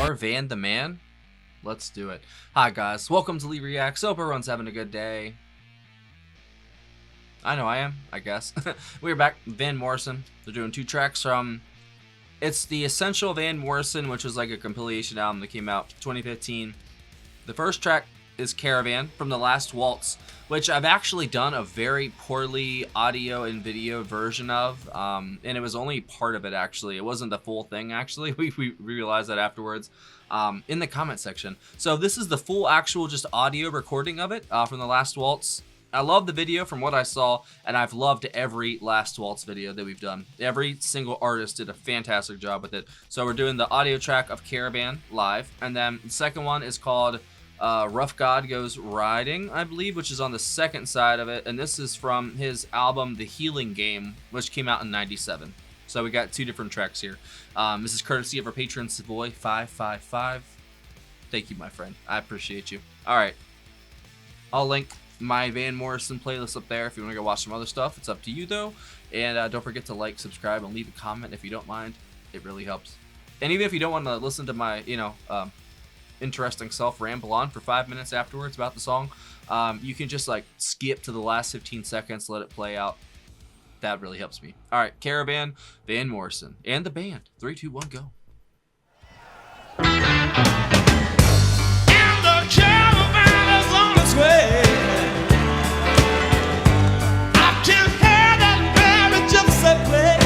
more Van the Man? Let's do it. Hi guys, welcome to Lee Reacts. Hope everyone's having a good day. I know I am, I guess. We're back, Van Morrison. They're doing 2 tracks from... It's the Essential Van Morrison, which was like a compilation album that came out 2015. The first track is Caravan from the last Waltz, which I've actually done a very poorly audio and video version of, and it was only part of it actually. It wasn't the full thing actually. We realized that afterwards in the comment section. So this is the full actual just audio recording of it from the last Waltz. I love the video from what I saw, and I've loved every last Waltz video that we've done. Every single artist did a fantastic job with it. So we're doing the audio track of Caravan live, and then the second one is called Rough God Goes Riding, I believe, which is on the second side of it, and this is from his album The Healing Game, which came out in '97. So we got 2 different tracks here. This is courtesy of our patron Savoy555. Thank you, my friend. I appreciate you. Alright, I'll link my Van Morrison playlist up there if you want to go watch some other stuff. It's up to you though, and don't forget to like, subscribe, and leave a comment if you don't mind. It really helps. And even if you don't want to listen to my interesting self ramble on for 5 minutes afterwards about the song, you can just like skip to the last 15 seconds, let it play out. That really helps me. All right, Caravan, Van Morrison, and the band. 3, 2, 1, go. And the caravan is on its way. I can hear that baby gypsy play.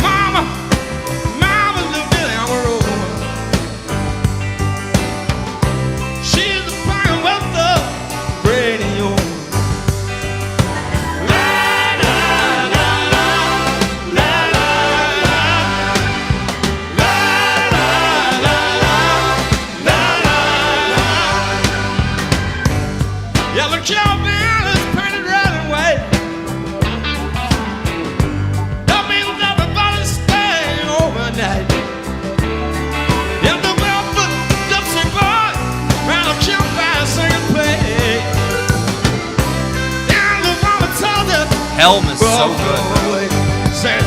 Mama, little Billy on the road. She's playing with the radio. Yeah, the caravan is painted red and white. That means everybody's staying overnight. And the barefoot gypsy boy round a campfire singing play. And the mama tells it, Helm is so good. says,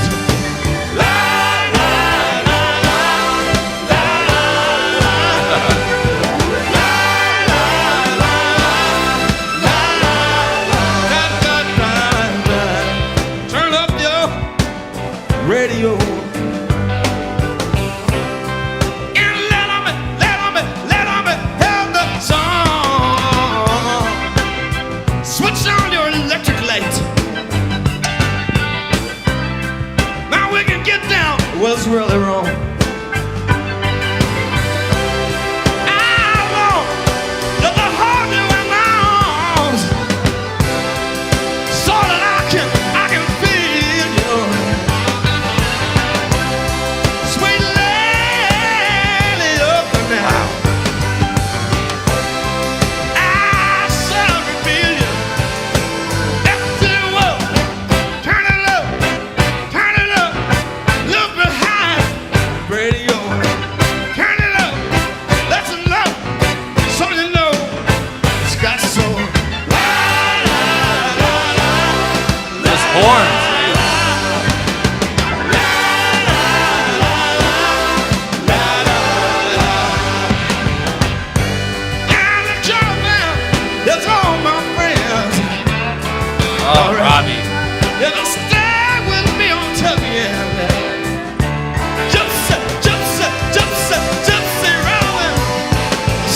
turn up your radio. And let 'em hear the song. Switch on your electric light. Now we can get down what's really wrong. I want that the heart you in my arms, so that I can feel you. Sweet lady of the now. I shall reveal you. If you will, turn it up, look behind the radio. Turn it up, let them know, so you know it's got soul. Those horns. And the caravan, that's all my friends. Oh, Robbie. It'll stay with me until the end. Gypsy, rolling,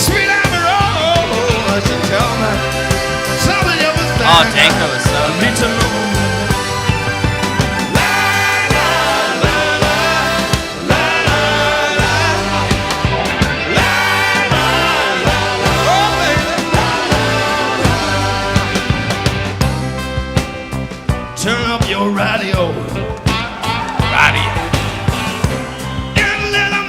sweet Abby Road. She tell me something of his Oh, Danko is so me to know. Oh, baby. Turn up your radio. And let 'em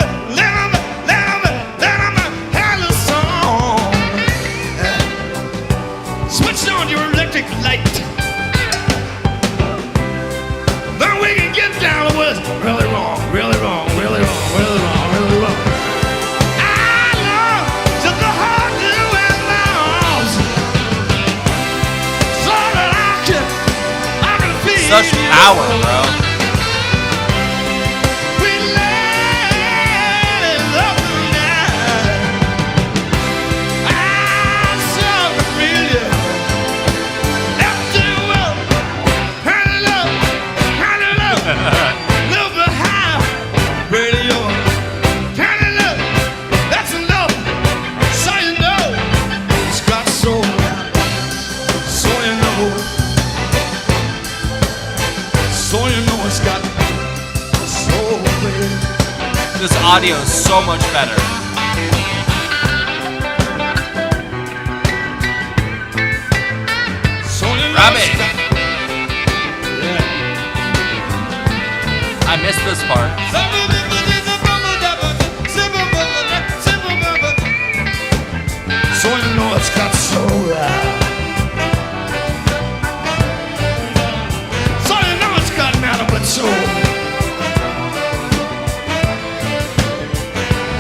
hear the song. Switch on your electric light. Then we can get down to what's really wrong. I love just to hold you in my arms, so that I can feel such power, bro. Sweet lady audio is so much better. Rabbit! I missed this part. So you know it's got soul. So you know it's got nothing but soul.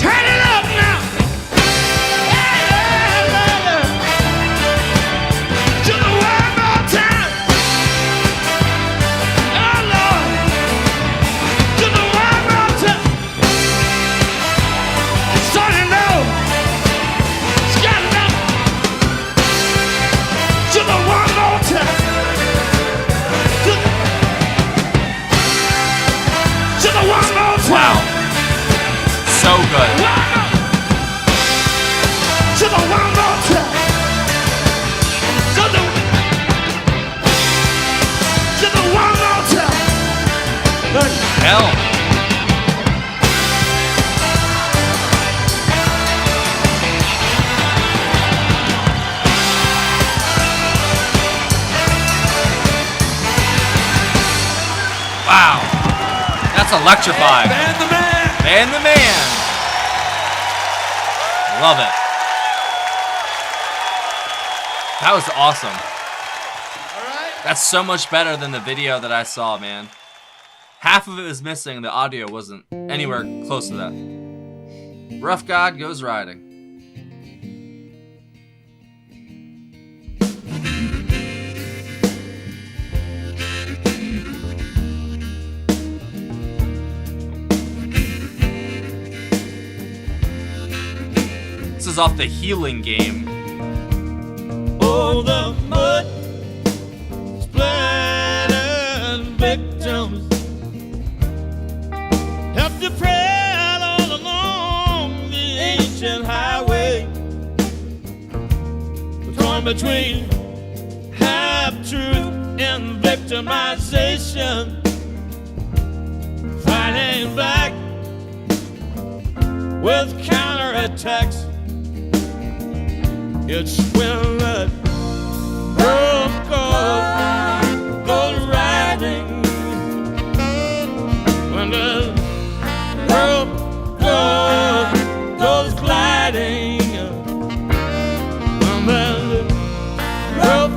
Turn it up now. To the one more time. Oh Lord. To the one more time. So you know it's got nothing. To the one more time. To the one more time. Wow. So good. To the one more time. To the one more time. Hell. Wow. That's electrifying. And the man. And the man. Love it. That was awesome. All right. That's so much better than the video that I saw, man. Half of it was missing. The audio wasn't anywhere close to that. Rough God goes riding. This is off the Healing Game. Oh, the mud splattered victims have to pray all along the ancient highway, torn between half-truth and victimization, fighting back with counterattacks. It's when the world goes riding, when the world goes gliding, when the world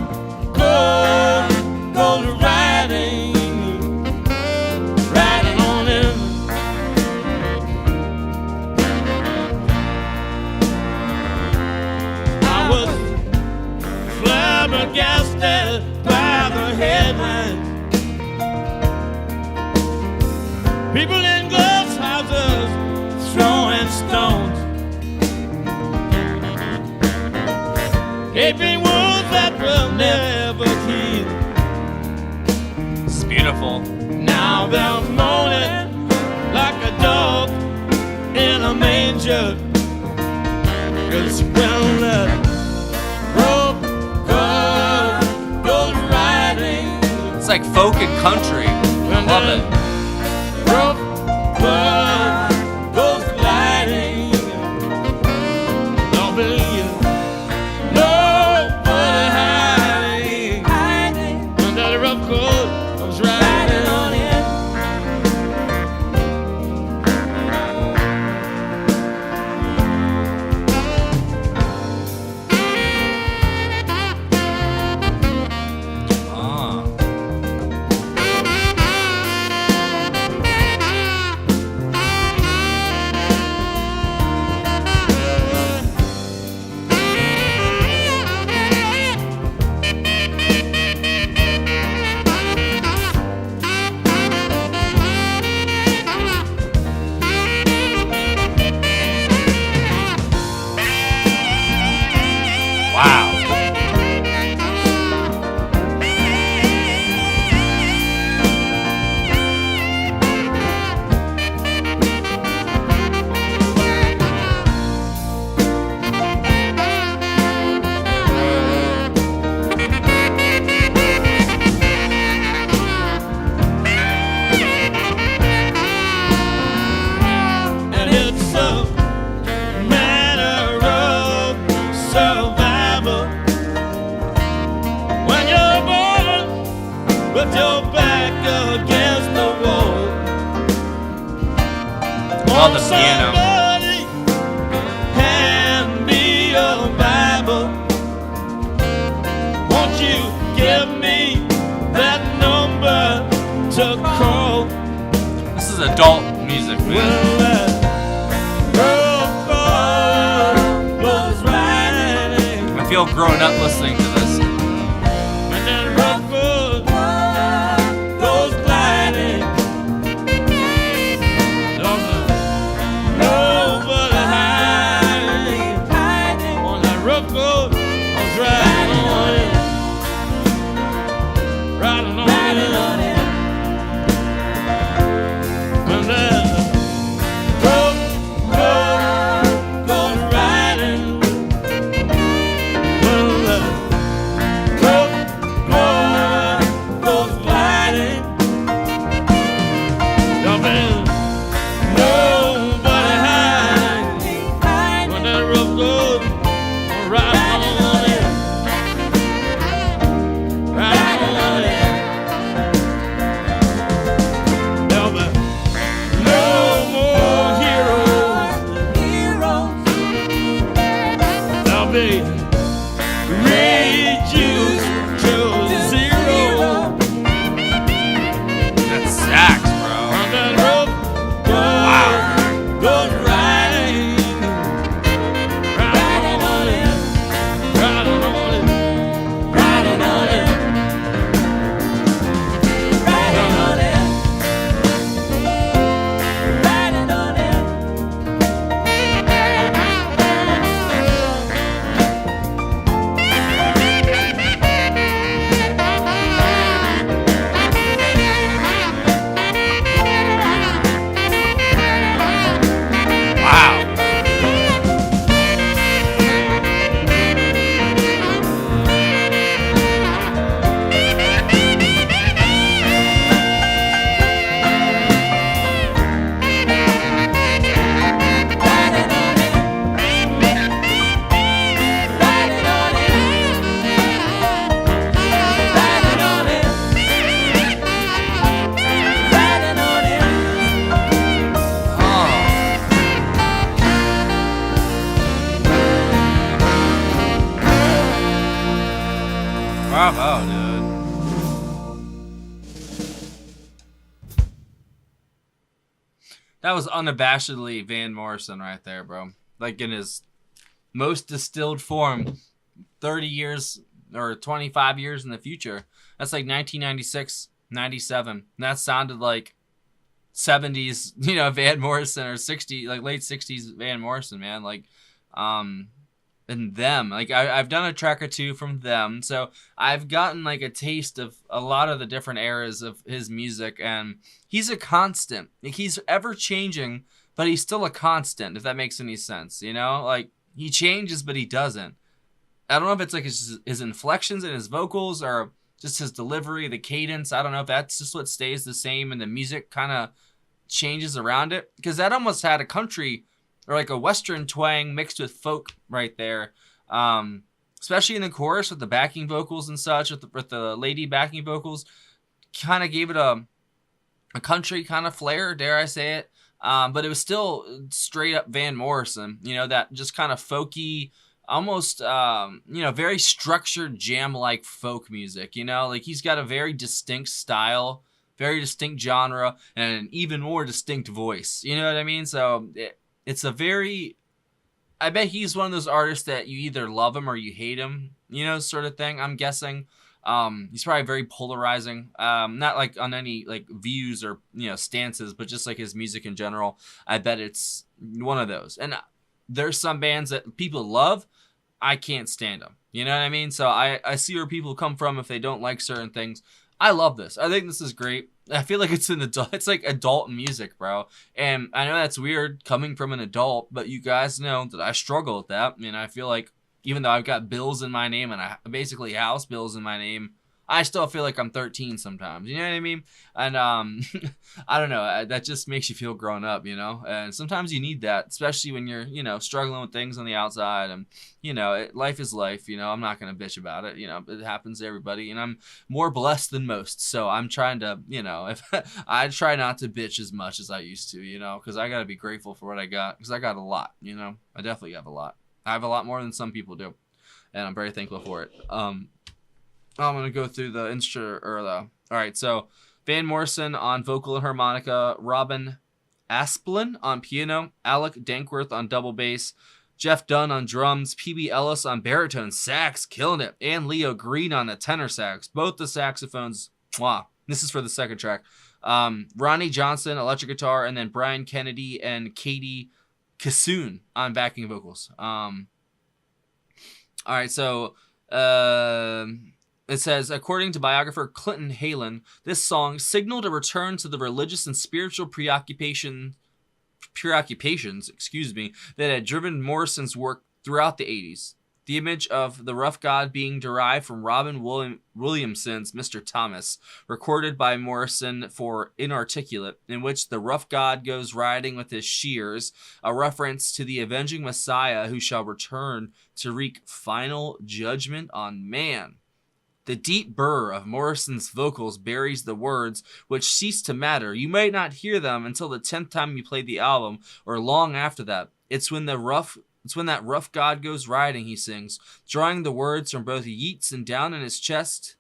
goes riding, riding on in. I was flabbergasted by the headlines. People in glass houses throwing stones, gaping wounds that will never heal. It's beautiful. Now they're moaning like a dog in a manger. It's when the rope goes riding. It's like folk and country. I love it. Rope goes gliding. Don't believe nobody hiding. When that rope goes riding on in. Ah. Put your back against the wall. Love the piano. Somebody hand me a Bible. Won't you give me that number to call? This is adult music, man. Well, that road was riding. I feel grown up listening to this. When that road goes gliding. Nobody hiding. On that road goes riding on it. Riding on it. When that road goes riding. When that road goes gliding. Jumping. Nobody hiding. When that road goes riding on it. Riding on it. There'll be no more heroes. There'll be reduced to zero. That's sax, bro. On that road goes riding. Riding on it. Riding on it. Riding on it. Riding on it. Riding on it. Wow. Bravo, dude. That was unabashedly Van Morrison right there, bro. Like in his most distilled form, 30 years or 25 years in the future. That's like 1996, 97. And that sounded like 70s, Van Morrison, or 60, like late 60s Van Morrison, man. Like, and them. Like I've done a track or two from them, so I've gotten like a taste of a lot of the different eras of his music, and he's a constant. Like he's ever changing, but he's still a constant, if that makes any sense. Like he changes, but he doesn't. I don't know if it's like his inflections in his vocals or just his delivery, the cadence. I don't know if that's just what stays the same and the music kind of changes around it, because that almost had a country or like a Western twang mixed with folk right there. Especially in the chorus with the backing vocals and such, with the lady backing vocals, kind of gave it a country kind of flair, dare I say it. But it was still straight up Van Morrison, that just kind of folky, almost, very structured jam-like folk music, like he's got a very distinct style, very distinct genre, and an even more distinct voice. You know what I mean? So it's a very, I bet he's one of those artists that you either love him or you hate him, sort of thing, I'm guessing. He's probably very polarizing, not like on any like views or, stances, but just like his music in general. I bet it's one of those. And there's some bands that people love. I can't stand them. You know what I mean? So I see where people come from if they don't like certain things. I love this. I think this is great. I feel like it's like adult music, bro. And I know that's weird coming from an adult, but you guys know that I struggle with that. I mean, I feel like even though I've got bills in my name and I basically house bills in my name, I still feel like I'm 13 sometimes. You know what I mean? And I don't know. That just makes you feel grown up, you know? And sometimes you need that, especially when you're, you know, struggling with things on the outside. And, you know, life is life. You know, I'm not going to bitch about it. You know, it happens to everybody. And I'm more blessed than most. So I'm trying to, you know, if I try not to bitch as much as I used to, you know, because I got to be grateful for what I got. Because I got a lot, you know? I definitely have a lot. I have a lot more than some people do. And I'm very thankful for it. I'm going to go through the all right, so Van Morrison on vocal and harmonica, Robin Asplin on piano, Alec Dankworth on double bass, Jeff Dunn on drums, PB Ellis on baritone sax, killing it, and Leo Green on the tenor sax. Both the saxophones, wow. This is for the second track. Ronnie Johnson, electric guitar, and then Brian Kennedy and Katie Kassoon on backing vocals. All right, so it says, according to biographer Clinton Halen, this song signaled a return to the religious and spiritual preoccupations, that had driven Morrison's work throughout the 80s. The image of the rough god being derived from Robin Williamson's Mr. Thomas, recorded by Morrison for Inarticulate, in which the rough god goes riding with his shears, a reference to the avenging Messiah who shall return to wreak final judgment on man. The deep burr of Morrison's vocals buries the words, which cease to matter. You might not hear them until the 10th time you play the album, or long after that. It's when that rough god goes riding, he sings, drawing the words from both Yeats and down in his chest.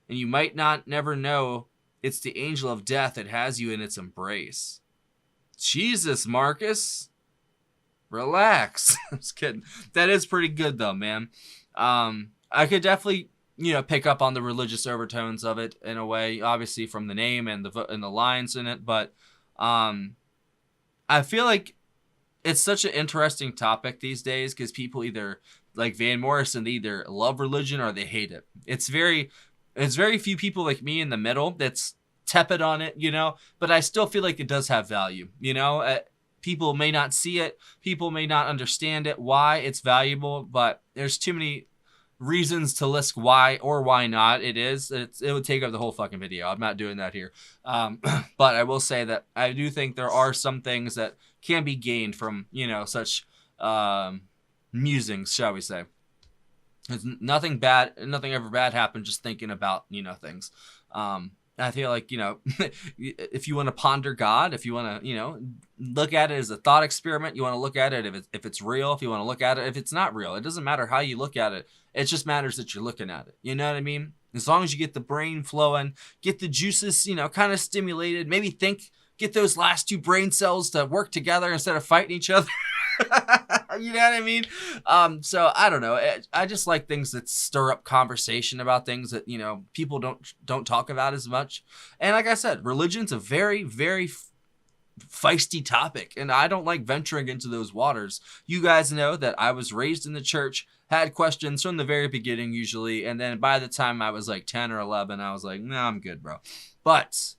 And you might not never know it's the angel of death that has you in its embrace. Jesus, Marcus. Relax. I'm just kidding. That is pretty good though, man. I could definitely, you know, pick up on the religious overtones of it in a way, obviously from the name and the lines in it, but I feel like it's such an interesting topic these days because people either, like Van Morrison, they either love religion or they hate it. It's very few people like me in the middle that's tepid on it, you know, but I still feel like it does have value, you know. People may not see it, people may not understand it, why it's valuable, but there's too many reasons to list why or why not it is. It would take up the whole fucking video. I'm not doing that here. But I will say that I do think there are some things that can be gained from, you know, such musings, shall we say. There's nothing ever bad happened just thinking about, you know, things. I feel like, you know, if you want to ponder God, if you want to, you know, look at it as a thought experiment, you want to look at it if it's real, if you want to look at it if it's not real. It doesn't matter how you look at it. It just matters that you're looking at it. You know what I mean? As long as you get the brain flowing, get the juices, you know, kind of stimulated, maybe get those last two brain cells to work together instead of fighting each other. You know what I mean? So I don't know. I just like things that stir up conversation about things that, you know, people don't talk about as much. And like I said, religion's a very, very feisty topic, and I don't like venturing into those waters. You guys know that I was raised in the church, had questions from the very beginning usually, and then by the time I was like 10 or 11, I was like, nah, I'm good, bro. But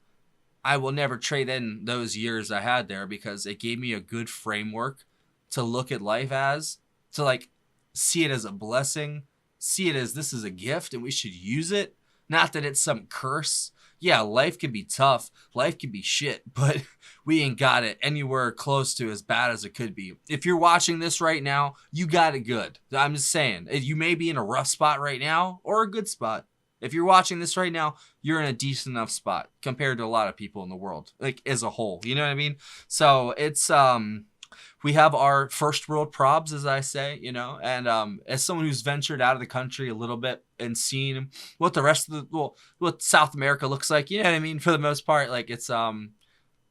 I will never trade in those years I had there because it gave me a good framework to look at life as, to like see it as a blessing, see it as this is a gift and we should use it. Not that it's some curse. Yeah, life can be tough, life can be shit, but we ain't got it anywhere close to as bad as it could be. If you're watching this right now, you got it good. I'm just saying, you may be in a rough spot right now or a good spot. If you're watching this right now, you're in a decent enough spot compared to a lot of people in the world, like as a whole, you know what I mean? So it's, we have our first world probs, as I say, you know, and as someone who's ventured out of the country a little bit and seen what the rest of what South America looks like, you know what I mean? For the most part, like it's,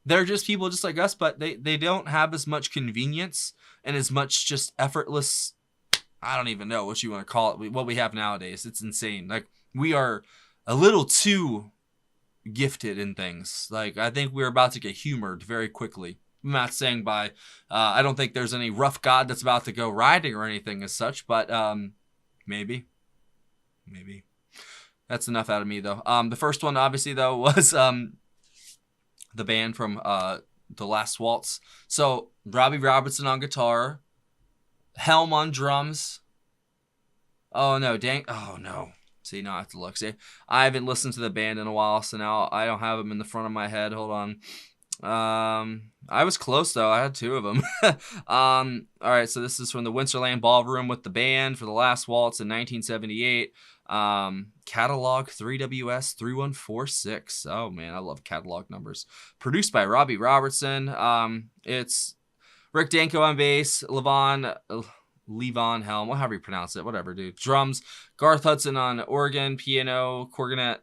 they're just people just like us, but they don't have as much convenience and as much just effortless, I don't even know what you want to call it, what we have nowadays. It's insane. Like we are a little too gifted in things. Like I think we're about to get humored very quickly. I'm not saying I don't think there's any rough god that's about to go riding or anything as such, but maybe. That's enough out of me though. The first one obviously though was the band from The Last Waltz. So Robbie Robertson on guitar, Helm on drums. Oh no, See, now I have to look. See, I haven't listened to the band in a while, so now I don't have them in the front of my head. Hold on. I was close though. I had 2 of them. All right, so this is from the Winterland Ballroom with the band for the last waltz in 1978. Catalog 3WS 3146. Oh man, I love catalog numbers. Produced by Robbie Robertson. It's Rick Danko on bass, Levon Helm, however you pronounce it, whatever, dude. Drums, Garth Hudson on organ, piano, cornet.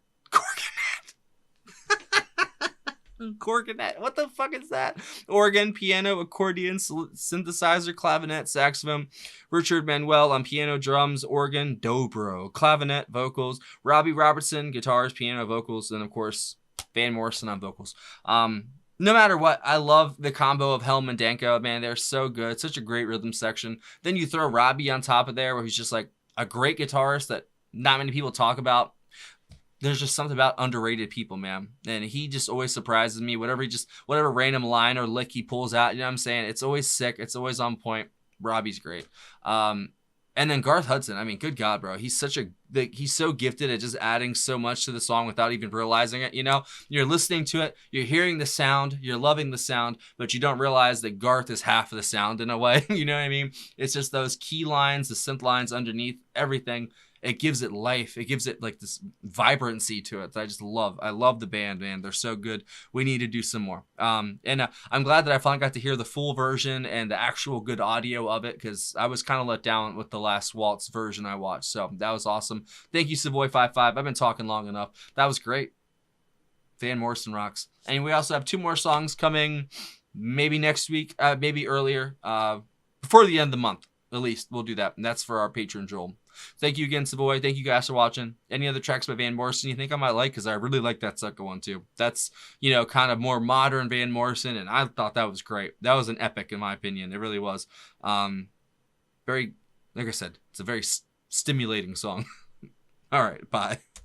What the fuck is that? Organ, piano, accordion, synthesizer, clavinet, saxophone. Richard Manuel on piano, drums, organ, dobro, clavinet, vocals. Robbie Robertson, guitars, piano, vocals, and of course, Van Morrison on vocals. No matter what, I love the combo of Helm and Danko. Man, they're so good. Such a great rhythm section. Then you throw Robbie on top of there, where he's just like a great guitarist that not many people talk about. There's just something about underrated people, man. And he just always surprises me. Whatever random line or lick he pulls out, you know what I'm saying? It's always sick. It's always on point. Robbie's great. And then Garth Hudson, I mean, good God, bro. He's so gifted at just adding so much to the song without even realizing it, you know? You're listening to it, you're hearing the sound, you're loving the sound, but you don't realize that Garth is half of the sound in a way, you know what I mean? It's just those key lines, the synth lines underneath, everything. It gives it life. It gives it like this vibrancy to it that I just love. I love the band, man. They're so good. We need to do some more. I'm glad that I finally got to hear the full version and the actual good audio of it, because I was kind of let down with the last waltz version I watched. So that was awesome. Thank you, Savoy55. I've been talking long enough. That was great. Van Morrison rocks. And we also have 2 more songs coming maybe next week, maybe earlier, before the end of the month. At least we'll do that. And that's for our patron, Joel. Thank you again, Savoy. Thank you guys for watching. Any other tracks by Van Morrison you think I might like? Because I really like that second one too. That's, you know, kind of more modern Van Morrison, and I thought that was great. That was an epic in my opinion. It really was. Very, like I said, it's a very stimulating song. All right, bye.